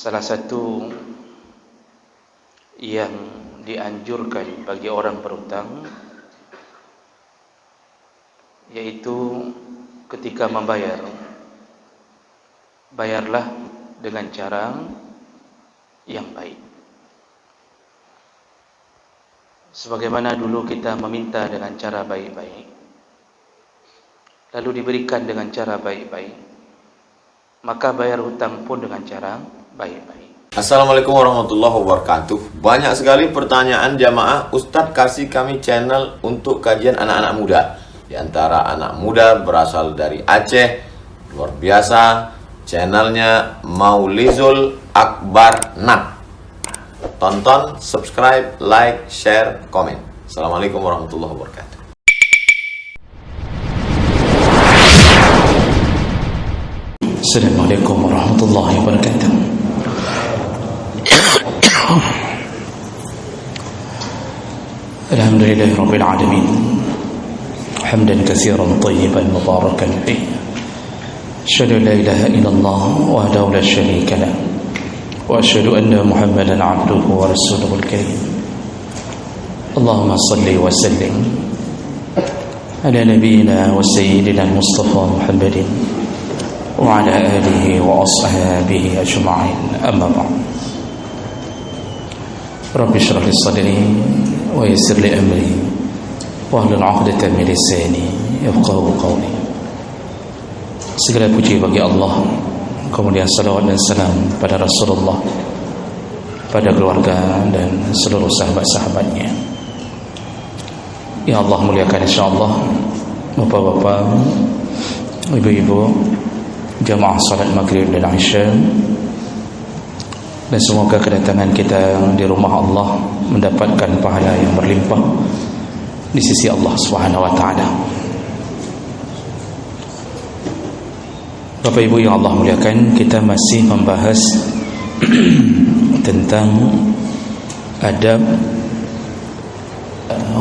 Salah satu yang dianjurkan bagi orang berhutang yaitu ketika membayar, bayarlah dengan cara yang baik. Sebagaimana dulu kita meminta dengan cara baik-baik, lalu diberikan dengan cara baik-baik, maka bayar hutang pun dengan cara baik-baik. Assalamualaikum warahmatullahi wabarakatuh. Banyak sekali pertanyaan jamaah, Ustadz kasih kami channel untuk kajian anak-anak muda. Di antara anak muda berasal dari Aceh, luar biasa, channelnya Maulizul Akbar Nab. Tonton, subscribe, like, share, komen. Assalamualaikum warahmatullahi wabarakatuh. Assalamualaikum warahmatullahi wabarakatuh. Alhamdulillahi rabbil alamin. Hamdan katsiran tayyiban mubarakan fih. Asyhadu an la ilaha illallah wahdahu la syarika lah. Wa asyhadu anna Muhammadan 'abduhu wa rasuluhul karim. Allahumma shalli wa sallim ala nabiyyina wa sayyidina Mustafa Muhammadin wa ala alihi wa ashabihi ajma'in. Amma ba'd. Rabbi shrah li sadri wa yassir li amri wahlul 'uqdatam min lisani yafqahu qawli. Segala puji bagi Allah, kemudian salawat dan salam pada Rasulullah, pada keluarga dan seluruh sahabat-sahabatnya. Ya Allah muliakan insyaallah bapak-bapak, ibu-ibu, jamaah salat maghrib dan isya, dan semoga kedatangan kita di rumah Allah mendapatkan pahala yang berlimpah di sisi Allah Subhanahu wa taala. Bapak Ibu yang Allah muliakan, kita masih membahas tentang adab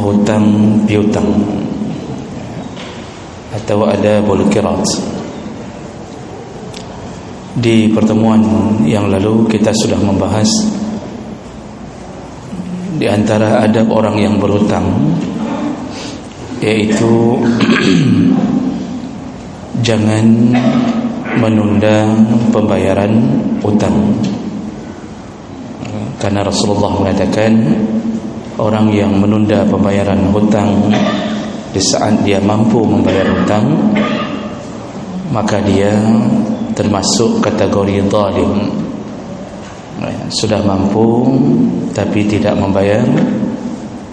hutang piutang atau adabul qirat. Di pertemuan yang lalu kita sudah membahas di antara adab orang yang berhutang, yaitu jangan menunda pembayaran hutang, karena Rasulullah mengatakan orang yang menunda pembayaran hutang di saat dia mampu membayar hutang, maka dia termasuk kategori zalim. Sudah mampu tapi tidak membayar,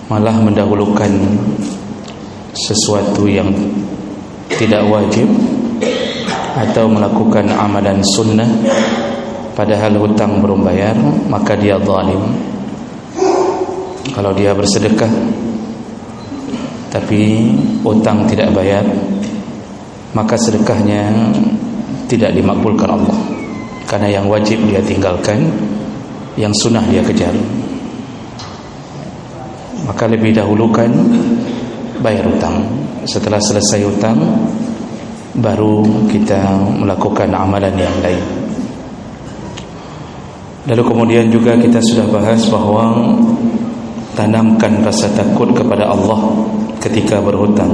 malah mendahulukan sesuatu yang tidak wajib atau melakukan amalan sunnah padahal hutang belum bayar, maka dia zalim. Kalau dia bersedekah tapi hutang tidak bayar, maka sedekahnya tidak dimakbulkan Allah, karena yang wajib dia tinggalkan, yang sunnah dia kejar. Maka lebih dahulukan bayar hutang. Setelah selesai hutang, baru kita melakukan amalan yang lain. Lalu kemudian juga kita sudah bahas bahwa tanamkan rasa takut kepada Allah ketika berhutang.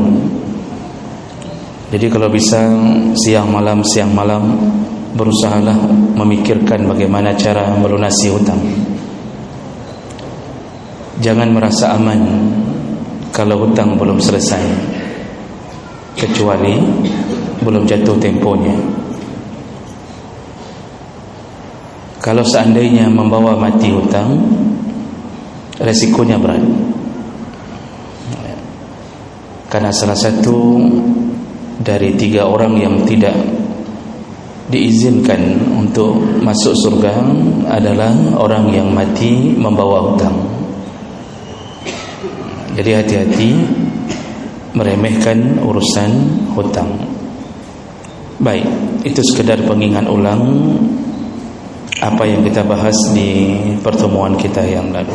Jadi kalau bisa siang malam berusahalah memikirkan bagaimana cara melunasi hutang. Jangan merasa aman kalau hutang belum selesai, kecuali belum jatuh temponya. Kalau seandainya membawa mati hutang, resikonya berat. Karena salah satu dari 3 orang yang tidak diizinkan untuk masuk surga adalah orang yang mati membawa hutang. Jadi hati-hati meremehkan urusan hutang. Baik, itu sekedar pengingat ulang apa yang kita bahas di pertemuan kita yang lalu.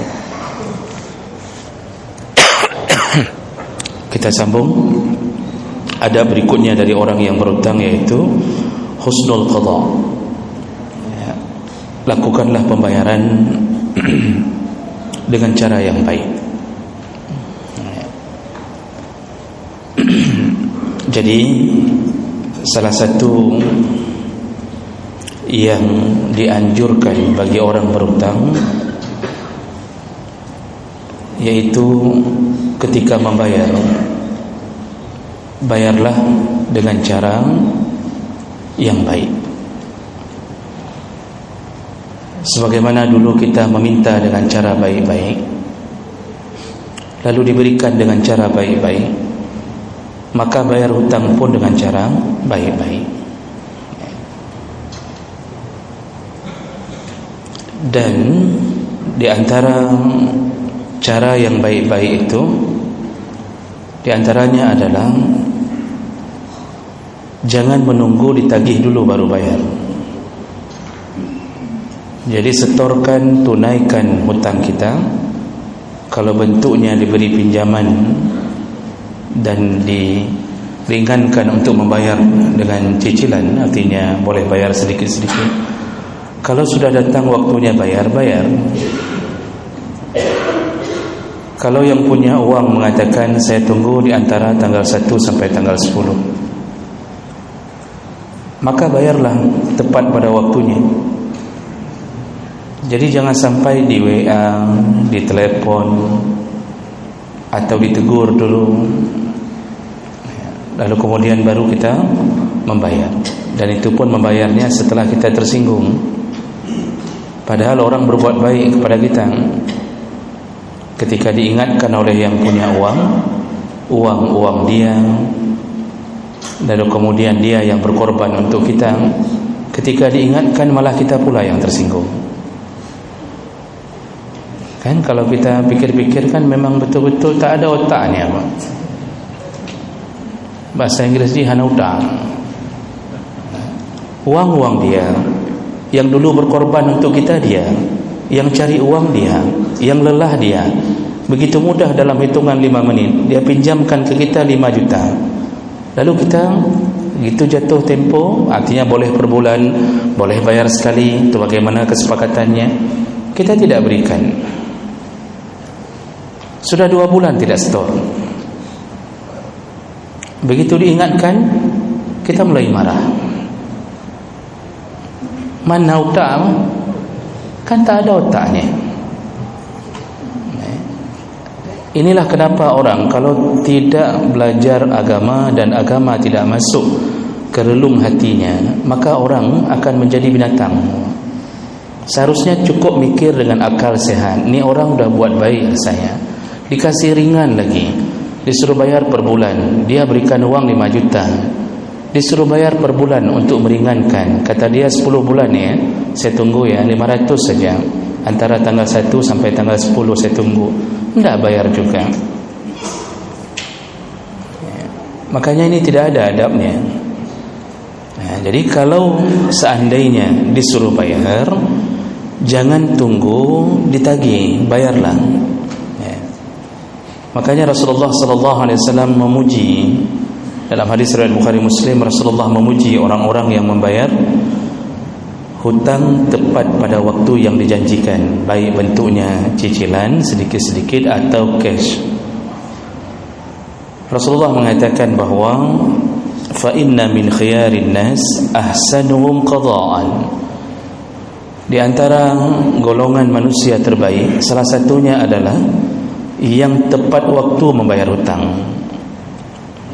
Kita sambung. Ada berikutnya dari orang yang berhutang, yaitu husnul qadha, lakukanlah pembayaran dengan cara yang baik. Jadi salah satu yang dianjurkan bagi orang berhutang yaitu ketika membayar, bayarlah dengan cara yang baik. Sebagaimana dulu kita meminta dengan cara baik-baik, lalu diberikan dengan cara baik-baik, maka bayar hutang pun dengan cara baik-baik. Dan di antara cara yang baik-baik itu, di antaranya adalah jangan menunggu ditagih dulu baru bayar. Jadi setorkan, tunaikan hutang kita. Kalau bentuknya diberi pinjaman dan diringankan untuk membayar dengan cicilan, artinya boleh bayar sedikit-sedikit. Kalau sudah datang waktunya bayar. Kalau yang punya uang mengatakan saya tunggu di antara tanggal 1 sampai tanggal 10, maka bayarlah tepat pada waktunya. Jadi jangan sampai di WA, di telepon, atau ditegur dulu, lalu kemudian baru kita membayar. Dan itu pun membayarnya setelah kita tersinggung. Padahal orang berbuat baik kepada kita. Ketika diingatkan oleh yang punya uang dia, lalu kemudian dia yang berkorban untuk kita, ketika diingatkan malah kita pula yang tersinggung. Kan kalau kita pikir-pikir kan memang betul-betul tak ada otaknya, Pak. Bahasa Inggris ni hana utang. Uang dia, yang dulu berkorban untuk kita dia, yang cari uang dia, yang lelah dia, begitu mudah dalam hitungan 5 menit dia pinjamkan ke kita 5 juta. Lalu kita begitu jatuh tempo, artinya boleh per bulan, boleh bayar sekali, itu bagaimana kesepakatannya, kita tidak berikan. Sudah 2 bulan tidak setor. Begitu diingatkan, kita mulai marah. Mana utang? Kan tak ada otaknya. Inilah kenapa orang kalau tidak belajar agama dan agama tidak masuk ke relung hatinya, maka orang akan menjadi binatang. Seharusnya cukup mikir dengan akal sehat. Ni orang dah buat baik saya, dikasih ringan lagi, disuruh bayar per bulan, dia berikan uang 5 juta, disuruh bayar per bulan untuk meringankan. Kata dia 10 bulan ya, saya tunggu ya 500 saja, antara tanggal 1 sampai tanggal 10 saya tunggu. Tidak bayar juga. Makanya ini tidak ada adabnya. Jadi kalau seandainya disuruh bayar, jangan tunggu ditagih, bayarlah. Makanya Rasulullah SAW memuji dalam hadis riwayat Bukhari Muslim, Rasulullah memuji orang-orang yang membayar hutang tepat pada waktu yang dijanjikan, baik bentuknya cicilan sedikit-sedikit atau cash. Rasulullah mengatakan bahawa fa inna min khiyarin nas ahsanuhum qada'an. Di antara golongan manusia terbaik, salah satunya adalah yang tepat waktu membayar hutang.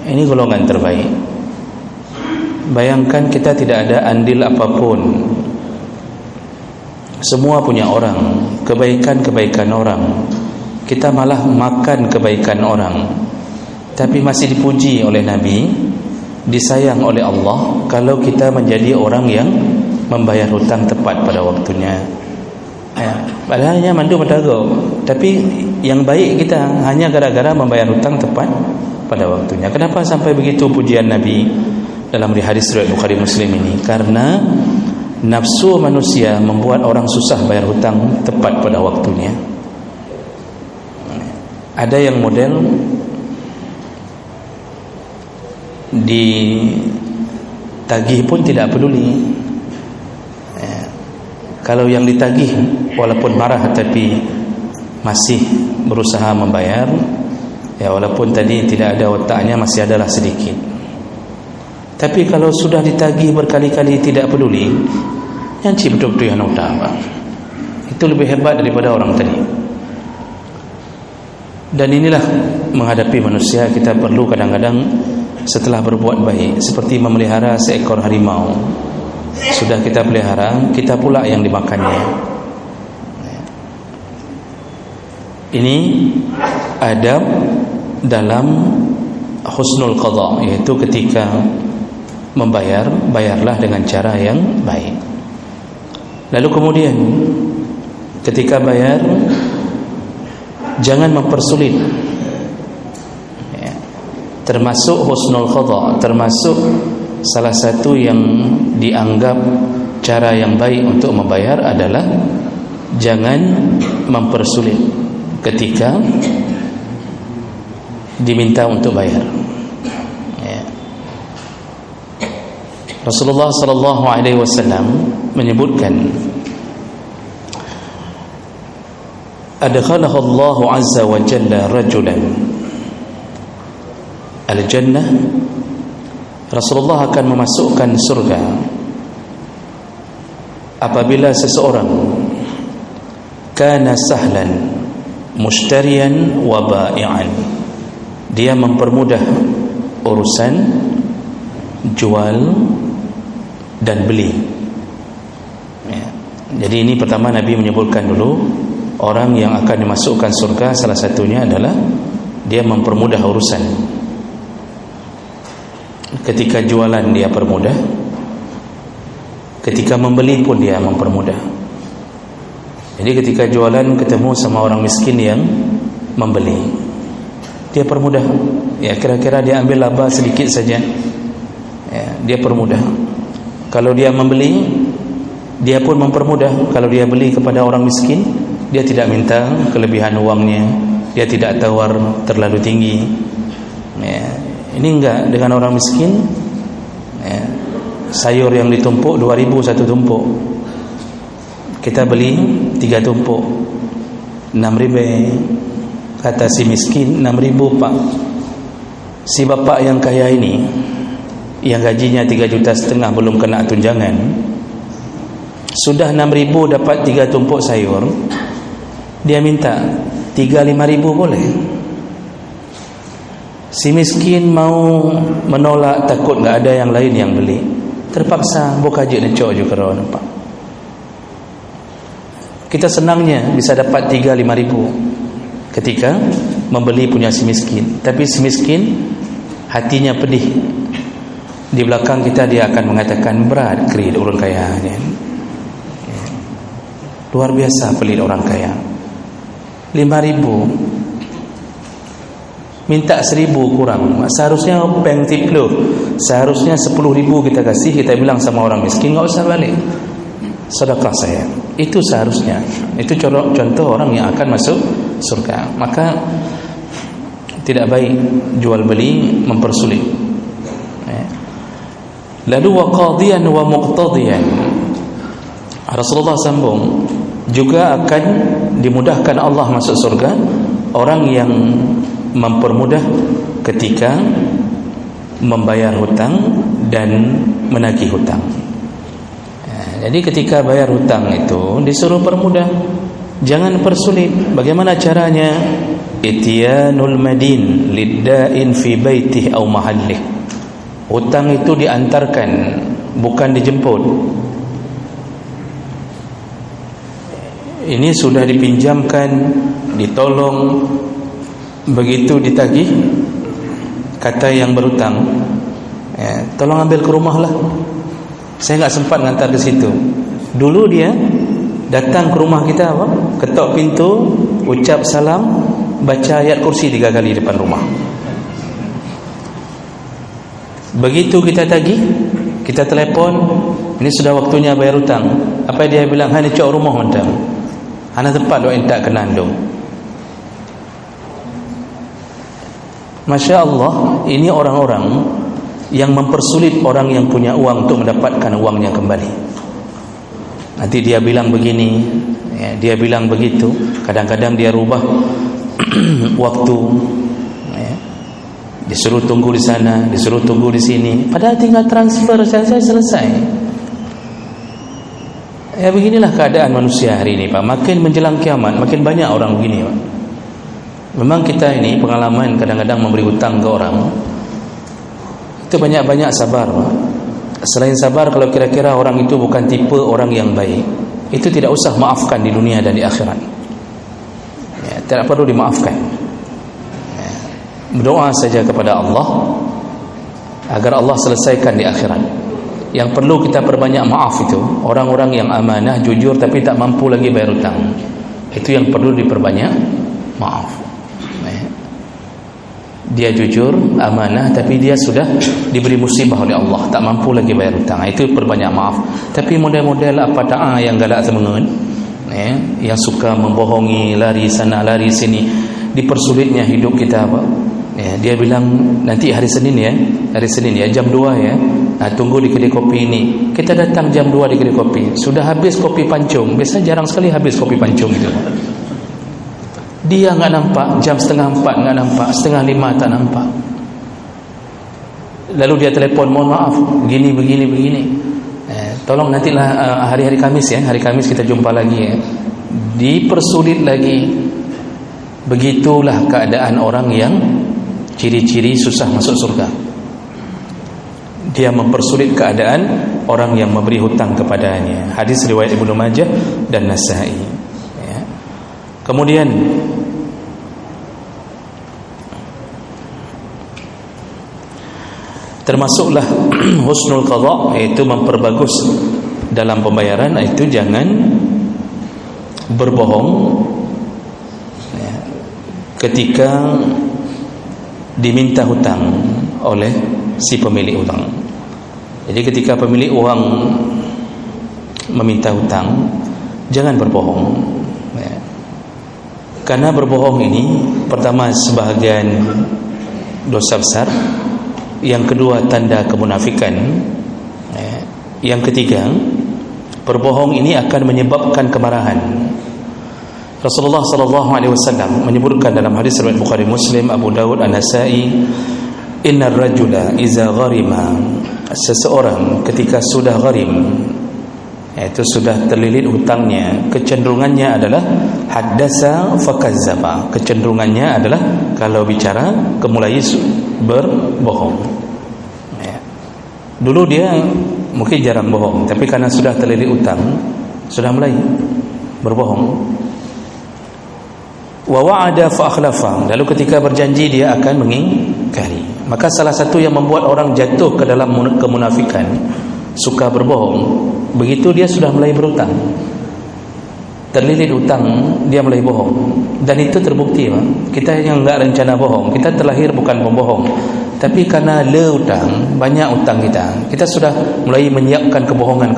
Ini golongan terbaik. Bayangkan kita tidak ada andil apapun, semua punya orang, kebaikan-kebaikan orang, kita malah makan kebaikan orang, tapi masih dipuji oleh Nabi, disayang oleh Allah kalau kita menjadi orang yang membayar hutang tepat pada waktunya. Padahalnya mandu berdago, tapi yang baik kita hanya gara-gara membayar hutang tepat pada waktunya. Kenapa sampai begitu pujian Nabi dalam hadis riwayat Bukhari Muslim ini? Karena nafsu manusia membuat orang susah bayar hutang tepat pada waktunya. Ada yang model ditagih pun tidak peduli. Kalau yang ditagih walaupun marah tapi masih berusaha membayar, ya walaupun tadi tidak ada otaknya, masih adalah sedikit. Tapi kalau sudah ditagih berkali-kali tidak peduli, nyanci betul-betul yang utang, itu lebih hebat daripada orang tadi. Dan inilah menghadapi manusia, kita perlu kadang-kadang setelah berbuat baik, seperti memelihara seekor harimau. Sudah kita pelihara, kita pula yang dimakannya. Ini adab dalam husnul qadha, yaitu ketika membayar, bayarlah dengan cara yang baik. Lalu kemudian ketika bayar, jangan mempersulit, ya. Termasuk husnul qadha, termasuk salah satu yang dianggap cara yang baik untuk membayar adalah jangan mempersulit ketika diminta untuk bayar, ya. Rasulullah sallallahu alaihi wasallam menyebutkan, adkhalahu Allah azza wa jalla rajulan al-jannah. Rasulullah akan memasukkan surga apabila seseorang kana sahlan mushtariyan wa ba'i'an, dia mempermudah urusan jual dan beli, ya. Jadi ini pertama Nabi menyebutkan dulu orang yang akan dimasukkan surga, salah satunya adalah dia mempermudah urusan. Ketika jualan dia permudah, ketika membeli pun dia mempermudah. Jadi ketika jualan ketemu sama orang miskin yang membeli, dia permudah, ya kira-kira dia ambil laba sedikit saja, ya, dia permudah. Kalau dia membeli, dia pun mempermudah. Kalau dia beli kepada orang miskin, dia tidak minta kelebihan uangnya, dia tidak tawar terlalu tinggi, ya. Ini enggak, dengan orang miskin, ya, sayur yang ditumpuk 2.000 satu tumpuk, kita beli 3 tumpuk 6.000. Kata si miskin, 6.000 pak. Si bapak yang kaya ini, yang gajinya 3,5 juta belum kena tunjangan, sudah 6.000 dapat 3 tumpuk sayur, dia minta 3-5 ribu boleh. Si miskin mau menolak, takut enggak ada yang lain yang beli, terpaksa buka je necok je kerana nampak. Kita senangnya bisa dapat 3-5 ribu ketika membeli punya si miskin, tapi si miskin hatinya pedih. Di belakang kita dia akan mengatakan, berat kredit orang kaya, luar biasa pelit orang kaya. 5.000 minta 1.000 kurang. Seharusnya bank tip lo, seharusnya 10.000 kita kasih, kita bilang sama orang miskin, enggak usah balik, sedekah saya. Itu seharusnya. Itu contoh orang yang akan masuk surga. Maka tidak baik jual beli mempersulit. Lalu wa qadiyan wa muqtadiyan, Rasulullah sambung, juga akan dimudahkan Allah masuk surga orang yang mempermudah ketika membayar hutang dan menagih hutang. Jadi ketika bayar hutang itu disuruh permudah, jangan persulit. Bagaimana caranya? Ityanul madin lidda'in fi baitih aw mahallih. Hutang itu diantarkan, bukan dijemput. Ini sudah dipinjamkan, ditolong, begitu ditagih, kata yang berhutang, tolong ambil ke rumah lah, saya enggak sempat ngantar ke situ. Dulu dia datang ke rumah kita, apa? Ketok pintu, ucap salam, baca ayat kursi 3 kali depan rumah. Begitu kita tagih, kita telefon, ini sudah waktunya bayar hutang. Apa dia bilang? Hani cok rumah mandang, hana tempat doa entak kenandung. Masya Allah, ini orang-orang yang mempersulit orang yang punya uang untuk mendapatkan uangnya kembali. Nanti dia bilang begini, ya, dia bilang begitu. Kadang-kadang dia rubah waktu, ya. Disuruh tunggu di sana, disuruh tunggu di sini, padahal tinggal transfer saja selesai. Ya, beginilah keadaan manusia hari ini, Pak. Makin menjelang kiamat, makin banyak orang begini, Pak. Memang kita ini pengalaman kadang-kadang memberi hutang ke orang, itu banyak-banyak sabar, Pak. Selain sabar, kalau kira-kira orang itu bukan tipe orang yang baik, itu tidak usah maafkan di dunia dan di akhirat, ya, tidak perlu dimaafkan, ya. Berdoa saja kepada Allah agar Allah selesaikan di akhirat. Yang perlu kita perbanyak maaf itu orang-orang yang amanah, jujur tapi tak mampu lagi bayar hutang. Itu yang perlu diperbanyak maaf. Dia jujur, amanah, tapi dia sudah diberi musibah oleh Allah, tak mampu lagi bayar hutang. Itu perbanyak maaf. Tapi model-model apa ta'a yang galak semangat, ya, yang suka membohongi, lari sana lari sini, dipersulitnya hidup kita, Pak. Ya, dia bilang nanti hari Senin ya jam 2 ya. Nah, tunggu di kedai kopi ini. Kita datang jam 2 di kedai kopi, sudah habis kopi pancung. Biasa jarang sekali habis kopi pancung itu. Dia nggak nampak, jam 3:30 nggak nampak, 4:30 tak nampak. Lalu dia telepon, mohon maaf, begini. Tolong nantilah hari-hari Kamis ya, hari Kamis kita jumpa lagi ya. Dipersulit lagi. Begitulah keadaan orang yang ciri-ciri susah masuk surga. Dia mempersulit keadaan orang yang memberi hutang kepadanya. Hadis riwayat Ibnu Majah dan Nasa'i. Ya. Kemudian termasuklah husnul qadha, yaitu memperbagus dalam pembayaran, itu jangan berbohong ya, ketika diminta hutang oleh si pemilik hutang. Jadi ketika pemilik uang meminta hutang, jangan berbohong ya. Karena berbohong ini pertama sebahagian dosa besar, yang kedua tanda kemunafikan, ya. Yang ketiga, berbohong ini akan menyebabkan kemarahan. Rasulullah sallallahu alaihi wasallam menyebutkan dalam hadis riwayat Bukhari, Muslim, Abu Dawud, An-Nasa'i, innar rajula iza gharima, seseorang ketika sudah gharim, yaitu sudah terlilit hutangnya, kecenderungannya adalah haddasa fakazzaba, kecenderungannya adalah kalau bicara kemulai berbohong ya. Dulu dia mungkin jarang bohong, tapi karena sudah terlilit hutang, sudah mulai berbohong. Wa wa'ada fa akhlafa, lalu ketika berjanji dia akan mengingkari. Maka salah satu yang membuat orang jatuh ke dalam kemunafikan, suka berbohong, begitu dia sudah mulai berhutang, terlilit hutang, dia mulai bohong. Dan itu terbukti, Pak. Kita yang enggak rencana bohong, kita terlahir bukan pembohong, tapi karena hutang, banyak hutang kita sudah mulai menyiapkan kebohongan.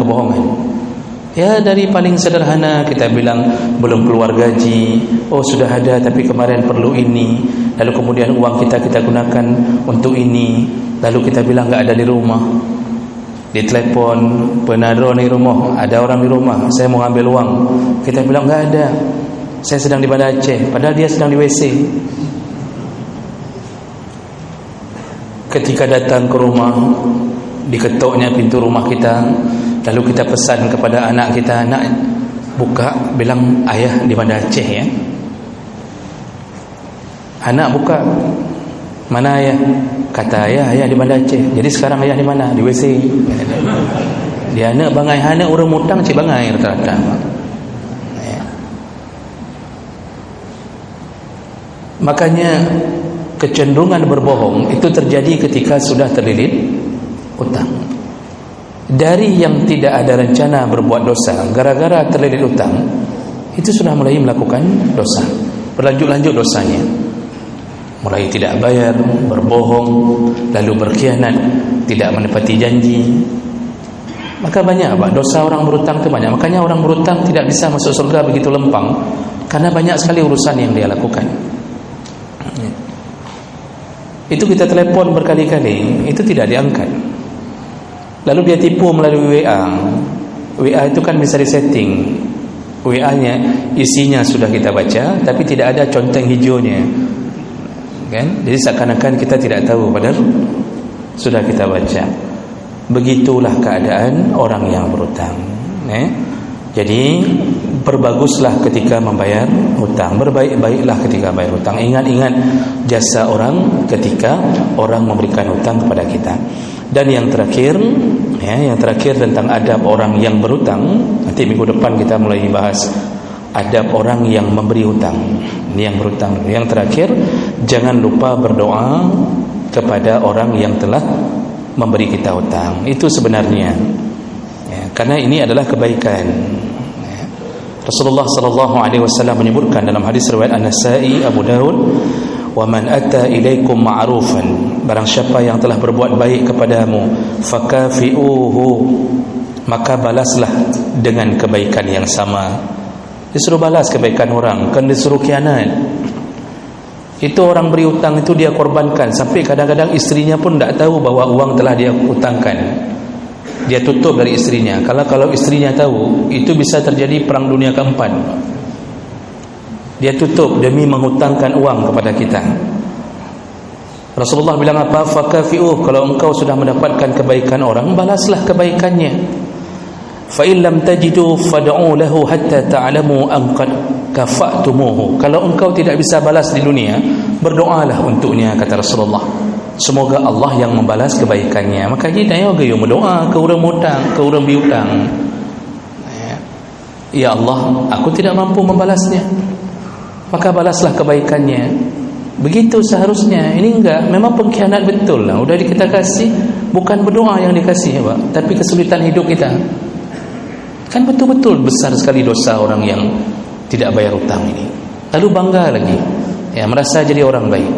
Ya, dari paling sederhana kita bilang belum keluar gaji, oh sudah ada tapi kemarin perlu ini, lalu kemudian uang kita gunakan untuk ini, lalu kita bilang enggak ada di rumah. Ditelepon penadro di rumah, ada orang di rumah, saya mau ambil uang. Kita bilang enggak ada, saya sedang di Banda Aceh, padahal dia sedang di WC. Ketika datang ke rumah, diketoknya pintu rumah kita, lalu kita pesan kepada anak kita, nak buka, bilang ayah di Banda Aceh ya. Anak buka, mana ayah? Kata ayah di Banda Aceh. Jadi sekarang ayah di mana? Di WC. Dia anak bangai, anak orang mutang cik bangai rata-rata. Ya. Makanya kecenderungan berbohong itu terjadi ketika sudah terlilit hutang. Dari yang tidak ada rencana berbuat dosa, gara-gara terlilit hutang, itu sudah mulai melakukan dosa, berlanjut-lanjut dosanya. Mulai tidak bayar, berbohong, lalu berkhianat, tidak menepati janji. Maka banyak, Pak, dosa orang berhutang itu banyak. Makanya orang berhutang tidak bisa masuk surga begitu lempang, karena banyak sekali urusan yang dia lakukan. Itu kita telepon berkali-kali, itu tidak diangkat. Lalu dia tipu melalui WA. WA itu kan bisa disetting. WA-nya isinya sudah kita baca, tapi tidak ada conteng hijaunya, kan? Jadi seakan-akan kita tidak tahu, padahal sudah kita baca. Begitulah keadaan orang yang berhutang. Jadi berbaguslah ketika membayar hutang, berbaik-baiklah ketika bayar hutang. Ingat-ingat jasa orang ketika orang memberikan hutang kepada kita. Dan yang terakhir, yang terakhir tentang adab orang yang berhutang. Nanti minggu depan kita mulai bahas adab orang yang memberi hutang. Ini yang berhutang. Yang terakhir, jangan lupa berdoa kepada orang yang telah memberi kita hutang. Itu sebenarnya, karena ini adalah kebaikan. Rasulullah sallallahu alaihi wasallam menyebutkan dalam hadis riwayat An-Nasa'i, Abu Daud, "Wa man ata ilaikum ma'rufan," barang siapa yang telah berbuat baik kepadamu, fakafi'uhu, maka balaslah dengan kebaikan yang sama. Disuruh balas kebaikan orang, kan disuruh khianat. Itu orang beri hutang itu dia korbankan, sampai kadang-kadang istrinya pun tak tahu bahawa uang telah dia hutangkan. Dia tutup dari istrinya. Kalau istrinya tahu, itu bisa terjadi perang dunia keempat. Dia tutup demi menghutangkan uang kepada kita. Rasulullah bilang apa? Fakafi'uh, kalau engkau sudah mendapatkan kebaikan orang, balaslah kebaikannya. Fa in lam tajidu fad'u lahu hatta ta'lamu an qad kafa'tumuhu. Kalau engkau tidak bisa balas di dunia, berdoalah untuknya, kata Rasulullah. Semoga Allah yang membalas kebaikannya. Maka kita yo berdoa ke orang hutang, ke orang bihutang. Ya Allah, aku tidak mampu membalasnya, maka balaslah kebaikannya. Begitu seharusnya. Ini enggak, memang pengkhianat betul lah. Udah kita kasih, bukan berdoa yang dikasih, Pak, tapi kesulitan hidup kita. Kan betul-betul besar sekali dosa orang yang tidak bayar hutang ini. Lalu bangga lagi, merasa jadi orang baik.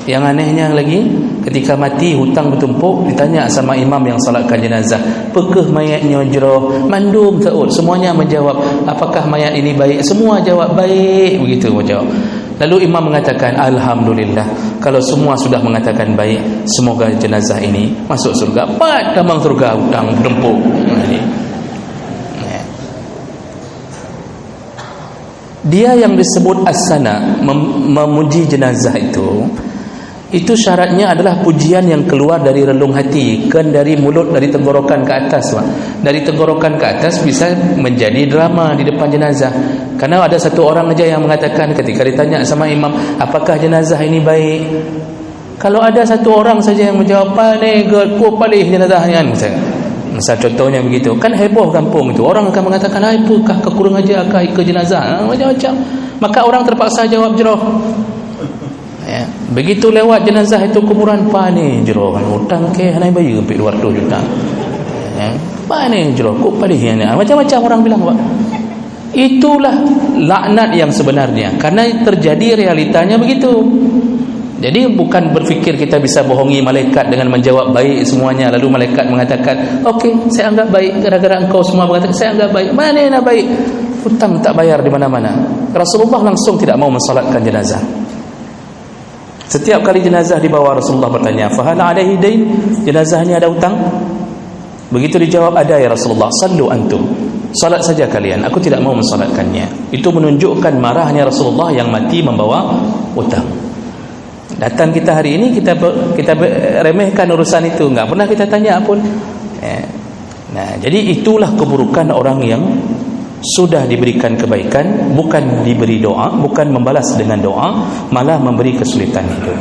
Yang anehnya lagi, ketika mati hutang bertumpuk, ditanya sama imam yang salatkan jenazah, "Apakah mayatnya jeroh?" Mandum taud, semuanya menjawab, "Apakah mayat ini baik?" Semua jawab baik, begitu menjawab. Lalu imam mengatakan, "Alhamdulillah, kalau semua sudah mengatakan baik, semoga jenazah ini masuk surga." Padahal surga hutang bertumpuk. Dia yang disebut as-sana, memuji jenazah itu syaratnya adalah pujian yang keluar dari relung hati, kan dari mulut, dari tenggorokan ke atas, Pak. Dari tenggorokan ke atas bisa menjadi drama di depan jenazah. Karena ada satu orang aja yang mengatakan ketika ditanya sama imam, "Apakah jenazah ini baik?" Kalau ada satu orang saja yang menjawab, "Paling ku paling jenazahnya," misal contohnya begitu, kan heboh kampung itu. Orang akan mengatakan, "Apakah kekurang aja akah ke jenazah?" Macam-macam. Maka orang terpaksa jawab jeroh. Begitu lewat jenazah itu kuburan, "Pani jeroh hutang ke hanai bayi sampai 200 juta." "Pani jeroh ku palih ni." Macam-macam orang bilang, Pak. Itulah laknat yang sebenarnya, karena terjadi realitanya begitu. Jadi bukan berfikir kita bisa bohongi malaikat dengan menjawab baik semuanya, lalu malaikat mengatakan, "Okey, saya anggap baik gara-gara engkau semua mengatakan saya anggap baik." Mana nak baik? Hutang tak bayar di mana-mana. Rasulullah langsung tidak mau mensolatkan jenazah. Setiap kali jenazah dibawa, Rasulullah bertanya, "Fahal alaihi dain?" Jenazah ini ada hutang? Begitu dijawab, "Ada ya Rasulullah." "Sallu antum." Salat saja kalian, aku tidak mau mensolatkannya. Itu menunjukkan marahnya Rasulullah yang mati membawa hutang. Datang kita hari ini, kita remehkan urusan itu, enggak pernah kita tanya pun. Nah, jadi itulah keburukan orang yang sudah diberikan kebaikan, bukan diberi doa, bukan membalas dengan doa, malah memberi kesulitan hidup.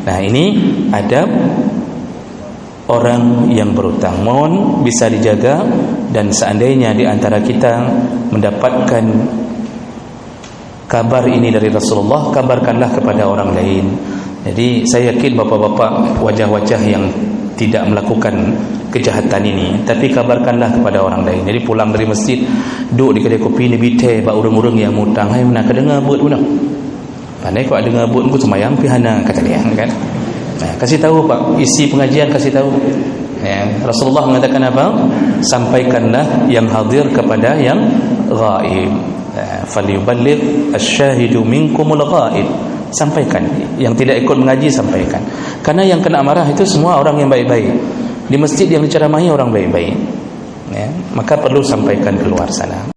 Nah, ini adab orang yang berhutang. Mohon bisa dijaga, dan seandainya di antara kita mendapatkan kabar ini dari Rasulullah, kabarkanlah kepada orang lain. Jadi saya yakin bapak-bapak wajah-wajah yang tidak melakukan kejahatan ini, tapi kabarkanlah kepada orang lain. Jadi pulang dari masjid, duduk di kedai kopi ni bite ba urang-urang yang mutang, "Hai mana ka dengar buat pun." Pandai kau dengar buat ku semayang pihana, kata dia, kan. Nah, kasih tahu Pak, isi pengajian kasih tahu. Rasulullah mengatakan apa? Sampaikanlah yang hadir kepada yang ghaib. Falyuballigh asy-syahidu minkumul ghaib. Sampaikan. Yang tidak ikut mengaji, sampaikan. Karena yang kena marah itu semua orang yang baik-baik. Di masjid yang diceramahi orang baik-baik. ya, maka perlu sampaikan keluar sana.